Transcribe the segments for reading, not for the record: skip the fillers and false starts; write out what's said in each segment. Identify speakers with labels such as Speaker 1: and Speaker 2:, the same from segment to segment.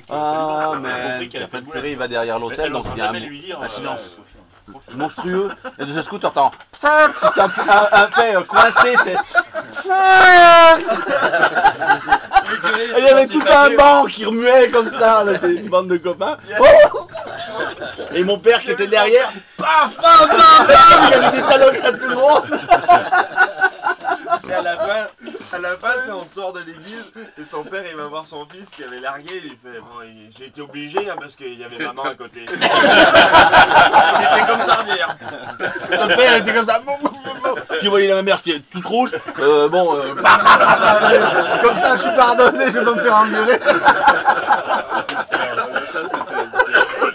Speaker 1: Ah, mais il va derrière l'hôtel, donc il y a un silence monstrueux. Et de ce coup, tu entends un fait coincé. Et il y avait tout un banc qui remuait comme ça, là, une bande de copains. Oh, et mon père qui était derrière, paf, paf, paf, paf, il y avait des taloches à tout le monde.
Speaker 2: Et à la fin, on sort de l'église et son père il va voir son fils qui avait largué, il fait bon, j'ai été obligé hein, parce qu'il y avait maman à côté. Il était comme Sardière.
Speaker 1: Ton père était comme ça. Puis voyez la mère qui est toute rouge. Comme ça, je suis pardonné, je vais pas me faire engueuler.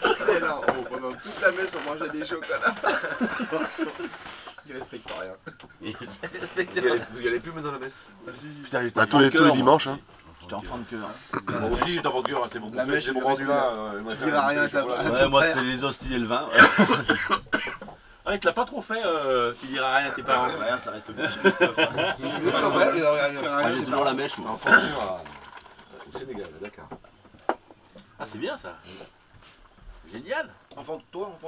Speaker 2: Excellent. Pendant toute la messe, on mangeait des chocolats. Il respecte rien. Vous y allez plus maintenant dans la messe?
Speaker 1: Putain, j'étais
Speaker 3: tous les dimanches. Hein.
Speaker 1: J'étais enfant de cœur.
Speaker 2: Moi aussi j'étais enfant de cœur, c'est bon.
Speaker 4: La messe,
Speaker 2: j'ai mon rendu là.
Speaker 4: Tu diras rien à ta
Speaker 1: Ouais, moi c'était les hosties et le vin.
Speaker 5: Ah, il te l'a pas trop fait, tu diras rien à tes parents. Rien, ça reste bien.
Speaker 1: J'ai toujours la mèche, moi.
Speaker 2: Enfant de cœur au Sénégal, d'accord.
Speaker 5: Ah, c'est bien ça. Génial.
Speaker 2: Enfant de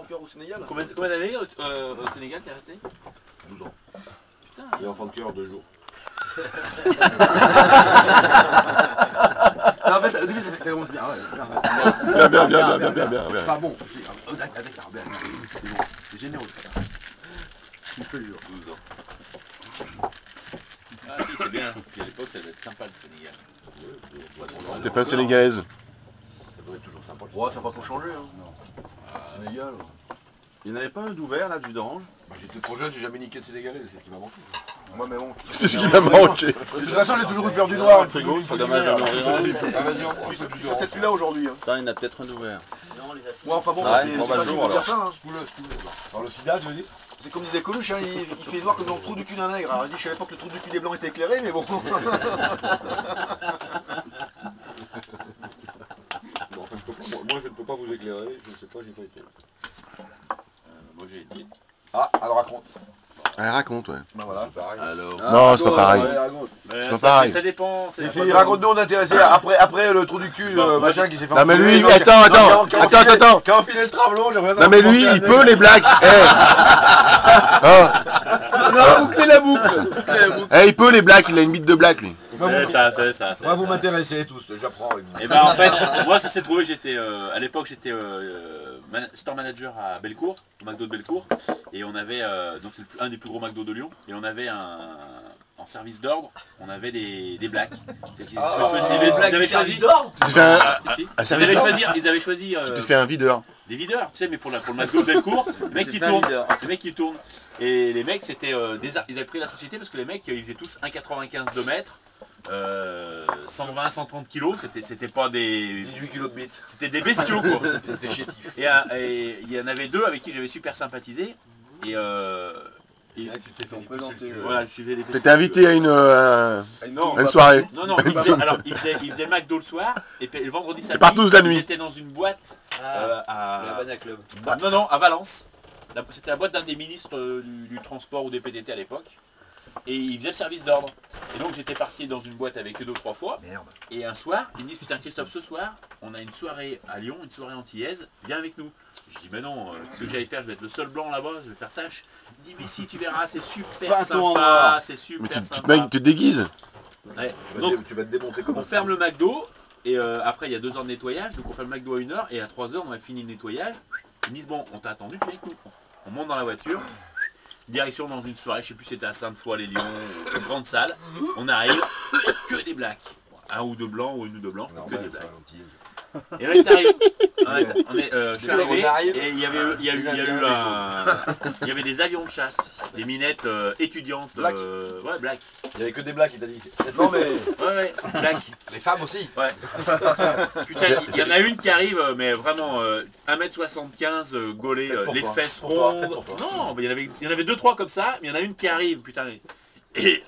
Speaker 2: cœur au Sénégal?
Speaker 5: Combien d'années au Sénégal t'es resté?
Speaker 2: 12 ans.
Speaker 5: Putain.
Speaker 2: Et enfant de cœur 2 jours.
Speaker 4: Non, en fait, au début, ça commence bien.
Speaker 3: Bien.
Speaker 4: Pas bon. D'accord, bien. C'est généreux. Tu peux le jour.
Speaker 5: 12 ans. Ah si, c'est bien. Puis à l'époque, ça devait être sympa le Sénégal.
Speaker 3: C'était pas sénégalaise.
Speaker 2: Ça doit être toujours sympa.
Speaker 4: Ouais, ça n'a pas trop changé. Hein. Non. Sénégal.
Speaker 1: Il n'y en avait pas un d'ouvert là, de jus d'orange?
Speaker 2: J'étais trop jeune, j'ai jamais niqué de Sénégalais, c'est ce qui m'a manqué.
Speaker 4: Moi, mais bon.
Speaker 3: C'est ce qui m'a manqué.
Speaker 4: De toute façon, j'ai toujours eu peur du noir.
Speaker 1: C'est dommage de l'ouvrir.
Speaker 2: Ah vas-y, en plus,
Speaker 4: Je suis peut-être plus là aujourd'hui. Hein.
Speaker 1: Putain, il y en a peut-être un d'ouvert.
Speaker 4: Ouais, enfin bon,
Speaker 1: Ouais,
Speaker 4: c'est
Speaker 1: bon, bah,
Speaker 4: pas
Speaker 1: le
Speaker 4: si
Speaker 1: jour,
Speaker 4: vous dire ça. Hein.
Speaker 2: Dans le sida, tu veux dire?
Speaker 4: C'est comme disait Coluche, hein, il fait voir que dans le trou du cul d'un nègre. Alors il dit, je savais pas que le trou du cul des blancs était éclairé, mais bon.
Speaker 2: Bon, enfin, moi je ne peux pas vous éclairer, je ne sais pas, j'ai pas été.
Speaker 5: Moi j'ai été.
Speaker 4: Ah, alors raconte.
Speaker 3: Elle raconte, ouais.
Speaker 4: Bah voilà.
Speaker 2: C'est pareil.
Speaker 5: Alors.
Speaker 3: Non, c'est pas pareil.
Speaker 5: C'est
Speaker 3: pas pareil.
Speaker 5: Ça dépend.
Speaker 4: Il raconte nous on est intéressé après le trou du cul machin qui s'est fait
Speaker 3: Non mais lui,
Speaker 4: enfiler,
Speaker 3: attends.
Speaker 4: qui a enfilé le travelot, j'aimerais
Speaker 3: Non mais lui, il peut les blagues.
Speaker 4: On a bouclé la boucle.
Speaker 3: Il peut les blagues, il a une bite de blague lui.
Speaker 5: C'est ça.
Speaker 4: Moi vous m'intéressez tous, j'apprends avec vous.
Speaker 5: Et ben en fait, moi ça s'est trouvé, j'étais à l'époque j'étais store manager à Bellecour, au McDo de Bellecour, et on avait donc c'est un des plus gros McDo de Lyon, et on avait en service d'ordre, on avait des blacks. Ils avaient choisi.
Speaker 3: Tu fais un service d'ordre.
Speaker 5: Ils avaient choisi
Speaker 3: Tu te fais un videur.
Speaker 5: des videurs, tu sais, mais pour le McDo de Bellecourt, les mecs qui tournent. Et les mecs c'était ils avaient pris la société parce que les mecs ils faisaient tous 1,95 de mètre. 120, 130 kilos, c'était pas des...
Speaker 4: 18 kilos de bite.
Speaker 5: C'était des bestiaux quoi.
Speaker 4: C'était chétif.
Speaker 5: Et il y en avait deux avec qui j'avais super sympathisé. Et
Speaker 2: C'est vrai que tu t'es fait
Speaker 4: présenter,
Speaker 5: voilà, je suivais les
Speaker 3: T'étais invité à une soirée.
Speaker 5: Non, alors ils faisaient McDo le soir, et puis le vendredi samedi,
Speaker 3: part tous la nuit.
Speaker 5: ils étaient dans une boîte à Valence. C'était la boîte d'un des ministres du transport ou des PDT à l'époque. Et ils faisaient le service d'ordre. Et donc j'étais parti dans une boîte avec eux 2 ou 3 fois.
Speaker 4: Merde.
Speaker 5: Et un soir, ils me disent, putain Christophe, ce soir, on a une soirée à Lyon, une soirée antillaise, viens avec nous. Je dis, mais non, ce que j'allais faire, je vais être le seul blanc là-bas, je vais faire tâche. Il dit, mais si, tu verras, c'est super sympa, c'est super
Speaker 3: Mais
Speaker 5: sympa.
Speaker 3: tu te déguises.
Speaker 5: Ouais. Donc,
Speaker 2: tu vas te démonter comme
Speaker 5: on ferme le McDo, et après il y a 2 heures de nettoyage, donc on fait le McDo à 1 heure, et à 3 heures on a fini le nettoyage. Ils me disent, bon, on t'a attendu, tu viens avec nous. On monte dans la voiture, direction dans une soirée, je sais plus si c'était à Sainte-Foy-les-Lyons, une grande salle. On arrive, que des blacks. Un ou deux blancs ou une ou deux blancs, que des blacks. Et là, je suis arrivé et il y avait des avions de chasse, des minettes étudiantes, ouais, black.
Speaker 2: Il n'y avait que des blagues, il t'a dit.
Speaker 4: Non mais.
Speaker 5: Ouais, black.
Speaker 4: Les femmes aussi.
Speaker 5: Ouais. Putain, il y en a une qui arrive, mais vraiment 1m75, gaulée, les fesses rondes. Non, mais il y en avait 2-3 comme ça, mais il y en a une qui arrive, putain. Et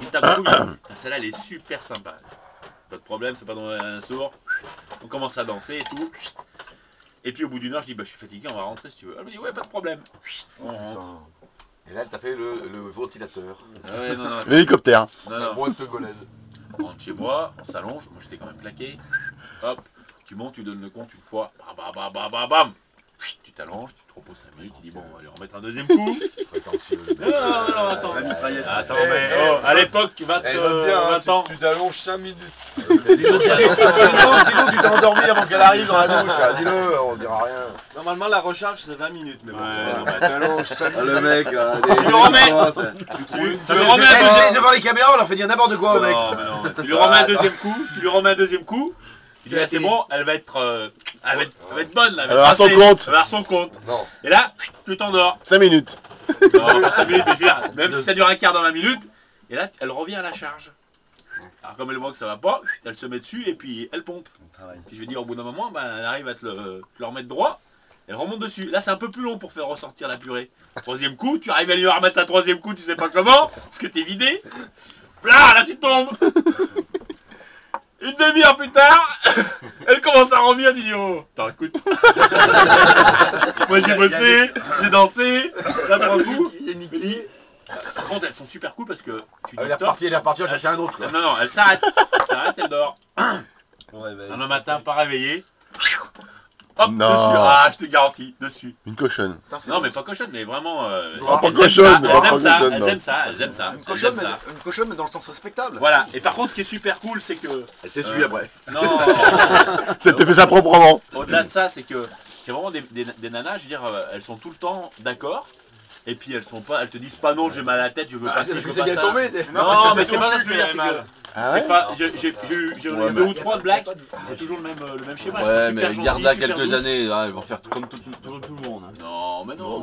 Speaker 5: il tape celle-là, elle est super sympa. Pas de problème, c'est pas dans un sourd. On commence à danser et tout. Et puis au bout d'une heure, je dis, bah je suis fatigué, on va rentrer si tu veux. Elle me dit, ouais, pas de problème. On rentre.
Speaker 2: Et là, elle t'a fait le ventilateur.
Speaker 5: Ah ouais,
Speaker 3: L'hélicoptère.
Speaker 5: non.
Speaker 2: La boîte togolaise.
Speaker 5: On rentre chez moi, on s'allonge. Moi j'étais quand même claqué. hop, tu montes, tu donnes le compte une fois, bam, bam, bam, bam, bam. Tu t'allonges, tu te reposes 5 minutes, tu dis bon, on va lui remettre un deuxième coup. Non, attends. Attends, mais à l'époque, 20 ans.
Speaker 2: Tu t'allonges 5 minutes.
Speaker 4: Dis-nous, tu t'es endormi avant qu'elle arrive dans la douche. Dis-le, on dira rien.
Speaker 2: Normalement, la recharge, c'est 20 minutes. Mais bon,
Speaker 4: T'allonges 5 minutes. Le mec,
Speaker 5: Tu le remets. Tu le remets
Speaker 4: devant les caméras, on leur fait dire n'importe quoi au mec.
Speaker 5: Non. Tu lui remets un deuxième coup, tu dis là c'est bon, elle va être bonne là.
Speaker 3: Elle va avoir son compte.
Speaker 5: Elle va avoir son compte.
Speaker 2: Non.
Speaker 5: Et là, tu t'endors.
Speaker 3: 5 minutes.
Speaker 5: Non, pas 5 minutes, mais je veux dire, même si ça dure un quart dans 20 minutes, et là, elle revient à la charge. Alors comme elle voit que ça va pas, elle se met dessus et puis elle pompe. Puis je vais dire au bout d'un moment, ben, elle arrive à te le remettre droit, elle remonte dessus. Là c'est un peu plus long pour faire ressortir la purée. Troisième coup, tu arrives à lui remettre un troisième coup, tu sais pas comment, parce que t'es vidé. Là tu tombes. Une demi-heure plus tard, elle commence à revenir, tu dis oh, attends écoute. Moi j'ai bossé, j'ai dansé, là trois coups. Par contre elles sont super cool parce que tu dis
Speaker 4: Elle est repartie, on chercher un autre.
Speaker 5: Non, elle s'arrête, elle dort. Le matin, pas réveillée. Hop,
Speaker 3: Non.
Speaker 5: dessus, ah je te garantis, dessus.
Speaker 3: Une cochonne.
Speaker 5: Non mais pas cochonne, mais vraiment...
Speaker 3: pas cochonne, mais pas
Speaker 5: elles
Speaker 3: cochonne,
Speaker 5: aiment ça.
Speaker 4: Une cochonne, mais dans le sens respectable.
Speaker 5: Voilà, et par contre ce qui est super cool c'est que...
Speaker 4: Elle te suit après.
Speaker 5: Non,
Speaker 3: Ça te fait ça proprement.
Speaker 5: au-delà de ça c'est que c'est vraiment des nanas, je veux dire, elles sont tout le temps d'accord. Et puis elles te disent pas non, j'ai mal à la tête, je veux pas ci, je veux pas ça. Non, mais c'est pas ça ce que je veux dire, c'est que...
Speaker 3: Ah ouais
Speaker 5: C'est pas, j'ai eu 2 ou 3 de blagues, c'est toujours le même schéma.
Speaker 6: Ouais,
Speaker 5: ils sont
Speaker 6: mais
Speaker 5: super
Speaker 6: garde là
Speaker 5: gentils, super
Speaker 6: quelques
Speaker 5: douces.
Speaker 6: années, hein, ils vont faire comme tout le monde. Hein.
Speaker 5: Non, mais non.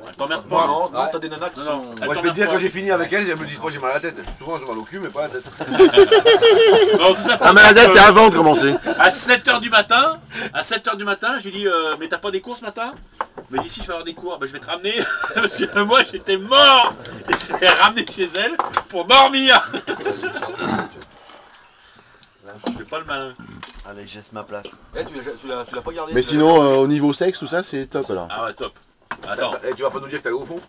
Speaker 5: Elle t'emmerde
Speaker 4: Moi,
Speaker 5: pas.
Speaker 4: non, t'as des nanas qui
Speaker 5: Non,
Speaker 4: sont...
Speaker 5: non.
Speaker 4: Moi, je vais te dire, quand j'ai fini avec elles, elles me disent pas j'ai mal à la tête. Souvent, j'ai mal au cul, mais pas à la tête.
Speaker 5: Non, tout ça pour
Speaker 3: Ah, mais la
Speaker 5: dire
Speaker 3: date,
Speaker 5: que
Speaker 3: c'est avant de commencer.
Speaker 5: à 7h du matin, je lui dis mais t'as pas des cours ce matin? Mais d'ici je vais avoir des cours, ben, je vais te ramener parce que moi j'étais mort et je l'ai ramené chez elle pour dormir. Je fais pas le malin.
Speaker 4: Allez, je laisse ma place. Eh, tu l'as pas gardé?
Speaker 3: Mais sinon, au niveau sexe, tout ça, c'est top alors.
Speaker 5: Ah ouais, top. Attends,
Speaker 4: Eh, tu vas pas nous dire que t'es allé au fond?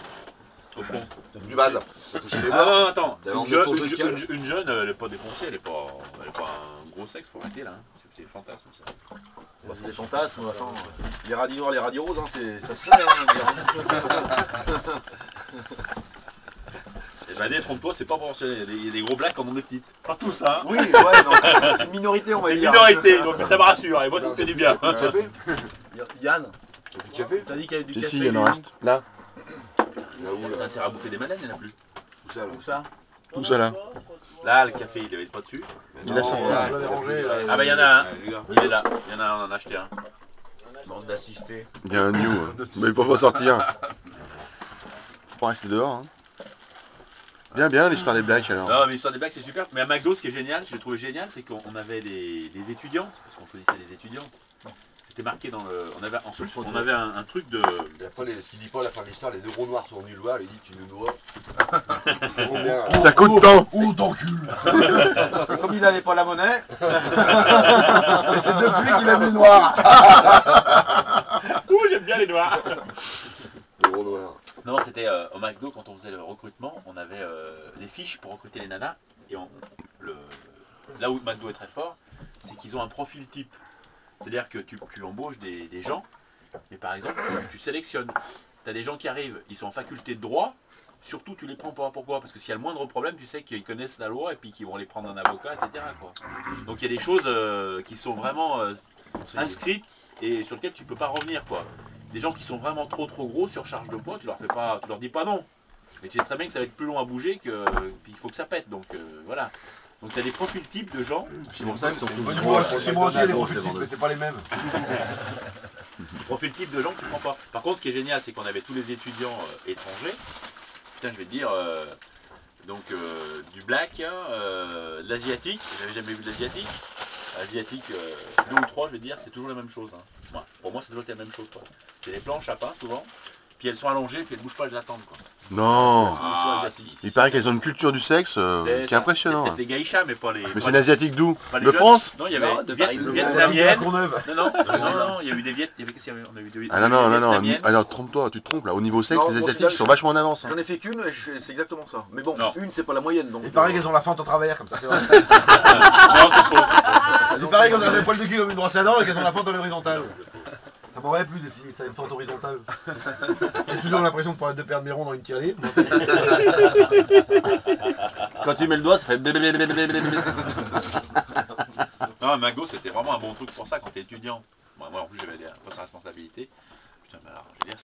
Speaker 5: au fond.
Speaker 4: Du base. T'as touché les
Speaker 5: Ah
Speaker 4: bords.
Speaker 5: non, attends.
Speaker 6: T'as l'air
Speaker 5: Une
Speaker 6: de
Speaker 5: jeune,
Speaker 6: trop
Speaker 5: une,
Speaker 6: social.
Speaker 5: une jeune, elle est pas défoncée, elle est pas un gros sexe, faut arrêter là. Hein. C'est des fantasmes ça.
Speaker 4: Bah, c'est des fantasmes, attends. Les radis noirs, les radis roses, hein, ça se fait, hein.
Speaker 5: Et bah détrompe-toi, c'est pas proportionnel. Il y a des gros blacks comme on est petites. Pas tous, hein.
Speaker 4: Oui, ouais, non, c'est une minorité, on va
Speaker 5: C'est une
Speaker 4: dire.
Speaker 5: minorité, donc ça me rassure. Et moi, ça me fait du bien.
Speaker 4: Tu as fait?
Speaker 1: Yann,
Speaker 4: Tu as fait?
Speaker 1: t'as dit qu'il y avait du
Speaker 3: Si,
Speaker 1: café.
Speaker 3: si, il y en reste. Là,
Speaker 5: T'as intérêt à bouffer des bananes, il n'y en a plus.
Speaker 4: Où ça, là?
Speaker 1: Où ça?
Speaker 3: tout ça là.
Speaker 5: Là, le café, il avait pas dessus.
Speaker 3: Il a sorti.
Speaker 4: On l'avait rangé, là.
Speaker 5: Ah bah il y en a un. Il est là. Il y en a un, on en a acheté un.
Speaker 1: Bande d'assister.
Speaker 3: Il y a un new. Mais il peut pas sortir. Faut rester dehors. Hein. Bien l'histoire des blagues alors.
Speaker 5: Non, mais l'histoire des blagues, c'est super. Mais à McDo, ce qui est génial, je l'ai trouvé génial, c'est qu'on avait des étudiantes, parce qu'on choisissait les étudiantes. C'était marqué dans le... On avait, en plus, on avait un truc de...
Speaker 6: Et après, ce qu'il dit pas à la fin de l'histoire, les deux gros noirs sont venus le voir, il dit tu nous dois.
Speaker 3: Ça coûte tant.
Speaker 4: Ouh, ton cul. Comme il n'avait pas la monnaie, et c'est depuis qu'il a mis noir.
Speaker 5: Ouh, j'aime bien les noirs.
Speaker 6: Les gros noirs.
Speaker 5: Non, c'était au McDo, quand on faisait le recrutement, on avait des fiches pour recruter les nanas. Et là où McDo est très fort, c'est qu'ils ont un profil type. C'est-à-dire que tu embauches des gens, et par exemple, tu sélectionnes. Tu as des gens qui arrivent, ils sont en faculté de droit, surtout tu les prends pas. Pourquoi? Parce que s'il y a le moindre problème, tu sais qu'ils connaissent la loi et puis qu'ils vont les prendre un avocat, etc. quoi. Donc il y a des choses qui sont vraiment inscrites et sur lesquelles tu peux pas revenir. Quoi. Des gens qui sont vraiment trop gros, sur charge de poids, tu leur dis pas non. Mais tu sais très bien que ça va être plus long à bouger, puis il faut que ça pète. Donc voilà. Donc tu as des profils types de gens.
Speaker 6: C'est pour ça qu'ils sont tous
Speaker 4: Chez moi aussi, il y a des profils types, mais c'est pas les mêmes.
Speaker 5: Profil type de gens que tu prends pas. Par contre, ce qui est génial, c'est qu'on avait tous les étudiants étrangers. Putain, je vais te dire, du black, de l'asiatique. J'avais jamais vu de l'asiatique. Asiatique, 2 ou 3, je vais te dire, c'est toujours la même chose. Hein. Ouais, pour moi, c'est toujours la même chose. C'est des planches à pain, souvent. Puis elles sont allongées, puis elles ne bougent pas, elles attendent. Quoi.
Speaker 3: Non.
Speaker 5: Ah, si,
Speaker 3: Il paraît qu'elles ont une culture du sexe
Speaker 5: C'est
Speaker 3: qui est impressionnante.
Speaker 5: C'est peut-être les geishas, mais pas les.
Speaker 3: Mais c'est une asiatique d'où?
Speaker 5: pas les
Speaker 3: De
Speaker 5: jeunes.
Speaker 3: France?
Speaker 5: Non, il y avait
Speaker 6: Non, de Paris.
Speaker 5: vietnamiennes.
Speaker 4: Courneuve.
Speaker 5: Non, il y a eu des Viet. Il y avait qu'est-ce qu'il y avait? On a eu des
Speaker 3: Ah non.
Speaker 5: Vietnamiennes.
Speaker 3: Alors trompe-toi, tu te trompes là. Au niveau sexe,
Speaker 1: Non,
Speaker 3: les
Speaker 1: moi,
Speaker 3: asiatiques
Speaker 1: je-
Speaker 3: sont vachement en avance. hein.
Speaker 1: J'en ai fait qu'une, et c'est exactement ça. Mais bon,
Speaker 5: Non.
Speaker 1: une c'est pas la moyenne donc.
Speaker 4: Il paraît qu'elles ont la fente en travers comme ça, c'est vrai.
Speaker 5: Non, c'est faux.
Speaker 4: Il paraît qu'elles ont des poils de cul comme une brosse à dents et qu'elles ont la fente en horizontale. Ça m'aurait plu si ça a une fente horizontale. J'ai toujours l'impression de perdre mes ronds dans une tirelire.
Speaker 1: Quand tu mets le doigt, ça fait.
Speaker 5: Non, Mago, c'était vraiment un bon truc pour ça quand t'es étudiant. Moi, en plus, j'avais des responsabilités. Putain, mais alors, je veux dire,